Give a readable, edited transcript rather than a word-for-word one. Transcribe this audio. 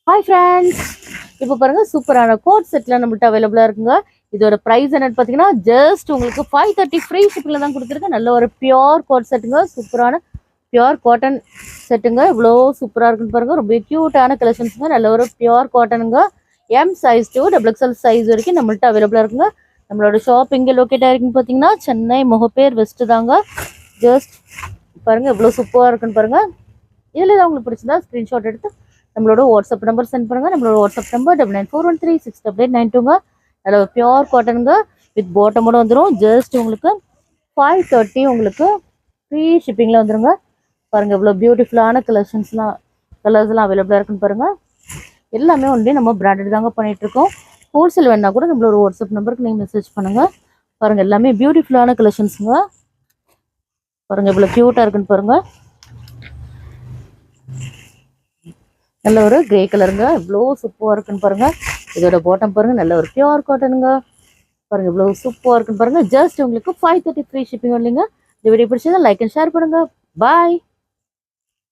Hi friends, இப்போ பாருங்க சூப்பரான கோட் செட்லாம் நம்மள்ட்ட அவைலபிளாக இருக்குங்க. இதோட ப்ரைஸ் என்னன்னு பார்த்தீங்கன்னா ஜஸ்ட் உங்களுக்கு 530 ஃப்ரீ ஷிப்பிங்கில் தான் கொடுத்துருக்கேன். நல்ல ஒரு பியோர் கோட் செட்டுங்க, சூப்பரான பியோர் காட்டன் செட்டுங்க. இவ்வளோ சூப்பராக இருக்குன்னு பாருங்க. ரொம்ப க்யூட்டான கலெக்ஷன்ஸுங்க. நல்ல ஒரு பியோர் காட்டனுங்க. M size to XXL size வரைக்கும் நம்மள்ட்ட அவைலபிளாக இருக்குங்க. நம்மளோட ஷாப் எங்கே லொக்கேட் ஆகிருக்குன்னு பார்த்தீங்கன்னா சென்னை முகப்பேர் வெஸ்ட்டு தாங்க. ஜஸ்ட் பாருங்க எவ்வளோ சூப்பராக இருக்குன்னு பாருங்க. இதில் தான் உங்களுக்கு பிடிச்சிருந்தா ஸ்க்ரீன்ஷாட் எடுத்து நம்மளோட வாட்ஸ்அப் நம்பர் சென்ட் பண்ணுங்க. நம்மளோட வாட்ஸ்அப் நம்பர் 9941368892ங்க. அதில் பியோர் காட்டனுங்க வித் பாட்டமோட வந்துடும். ஜஸ்ட் உங்களுக்கு 530 உங்களுக்கு ஃப்ரீ ஷிப்பிங்கில் வந்துடுங்க. பாருங்கள் எவ்வளோ பியூட்டிஃபுல்லான கலர்ஸ்லாம் அவைலபிளாக இருக்குன்னு பாருங்கள். எல்லாமே ஒன்லி நம்ம பிராண்டட் தாங்க பண்ணிகிட்ருக்கோம். ஹோல்சேல் வேணா கூட நம்மளோட வாட்ஸ்அப் நம்பருக்கு நீங்கள் மெசேஜ் பண்ணுங்கள். பாருங்கள் எல்லாமே பியூட்டிஃபுல்லான கலெக்ஷன்ஸுங்க. பாருங்கள் இவ்வளோ க்யூட்டாக இருக்குன்னு பாருங்கள். நல்ல ஒரு கிரே கலருங்க. இவ்வளோ சூப்பராக இருக்குன்னு பாருங்க. இதோட பாட்டம் பாருங்க, நல்ல ஒரு பியோர் காட்டனுங்க. பாருங்க இவ்வளோ சூப்பராக இருக்குன்னு பாருங்க. ஜஸ்ட் உங்களுக்கு 530 ஃப்ரீ ஷிப்பிங் இல்லைங்க. இந்த வீடியோ பிடிச்சதா லைக் அண்ட் ஷேர் பண்ணுங்க. பாய்.